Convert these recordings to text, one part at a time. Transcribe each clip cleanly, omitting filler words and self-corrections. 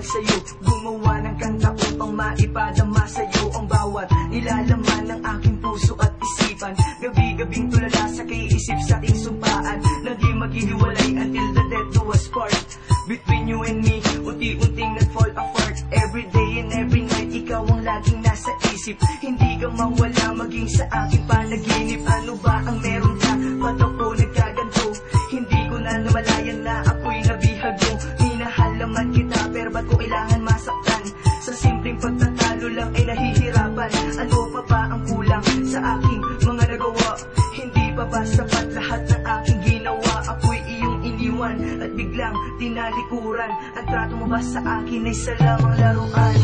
sa'yo. Gumawa ng kanta upang maipadama sa'yo ang bawat nilalaman ng aking puso at isipan. Gabi-gabing tulala sa kaiisip sa ating sumpaan na di maghihiwalay until the death do us part. Between you and me, unti-unting nag-fall apart. Every day and every night, ikaw ang laging nasa isip. Hindi ka mawala maging sa aking panaginip. Ano ba ang meron ka? Ba't ako nagkaganto? Hindi ko na namalayan na ako'y nabihag mo. Minahal naman kita, pero ba't ko kailangan masaktan? Sa simpleng pagtatalo lang ay nahihirapan. Ano pa ba ang kulang sa aking mga nagawa? Hindi pa ba sapat lahat ng aking ginawa? Ako'y iyong iniwan at biglang tinalikuran. Ang trato mo ba sa akin ay sa lamang laruan?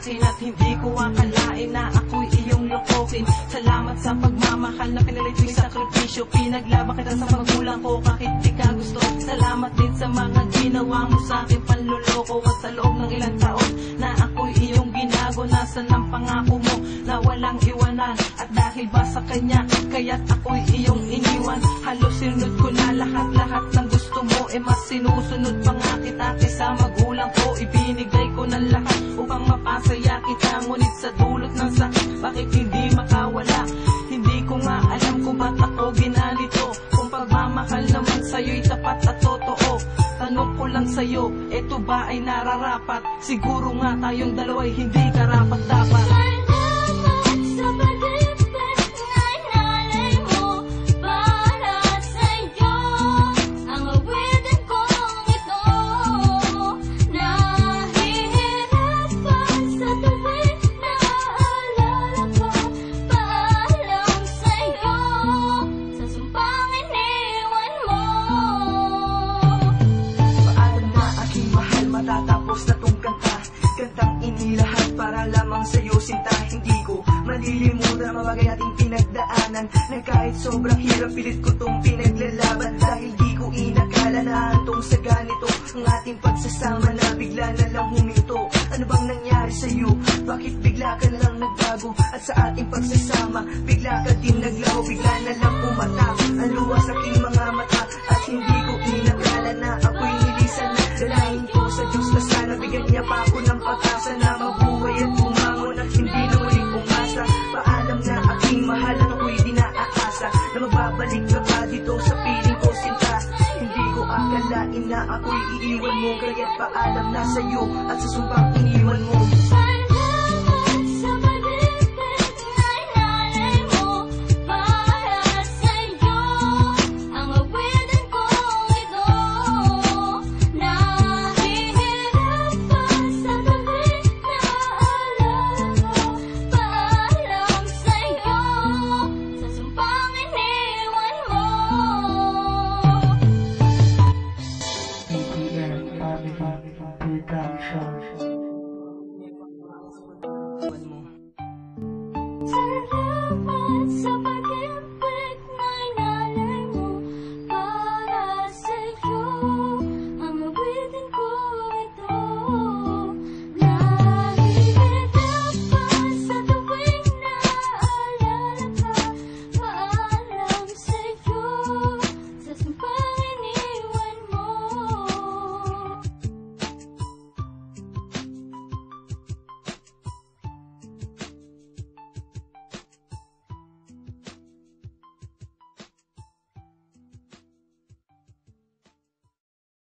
At hindi ko akalain na ako'y iyong lokohin. Salamat sa pagmamahal na pinalit mo'y sakripisyo. Pinaglaban kita sa magulang ko kahit di ka gusto. Salamat din sa mga ginawa mo sa akin panluloko. At sa loob ng ilang taon na ako'y iyong ginago, nasan ang pangako mo na walang iwanan? At dahil ba sa kanya kaya't ako'y iyong iniwan? Halos sinunod ko na lahat ng gusto mo. Mas sinusunod pa nga kita kaysa magulang ko. Ibinigay ko ng lahat upang mapasaya kita, ngunit sa dulot ng sakit, bakit hindi makawala? Hindi ko nga alam kung ba't ako ginalito. Kung pagmamahal naman sa'yo'y tapat at totoo. Tanong ko lang sa'yo, eto ba ay nararapat? Siguro nga tayong dalawa'y hindi karapat-dapat. Matatapos na tong kantang inilahat para lamang sa'yo sinta. Hindi ko malilimutan ang mga bagay nating pinagdaanan, na kahit sobrang hirap pilit ko tong pinaglalaban. Dahil di ko inakala na hantong sa ganito ang ating pagsasama na bigla na lang huminto. Ano bang nangyari sa'yo? Bakit bigla ka na lang nagbago? At sa ating pagsasama bigla ka din naglaho. Bigla na lang umatak ang luha sa aking mga mata. At hindi ko inakala na ako'y nilisan na. Dalahin ko sa Diyos na sana bigyan niya pa ako ng pag-asa na mabuhay at bumangon at hindi na muling umasa. Paalam na aking mahal at ako'y di naaasa na magbabalik ka pa dito sa piling ko sinta. Hindi ko akalain na ako'y iiwan mo, kaya't paalam na sa'yo at sa sumpang iniwan mo.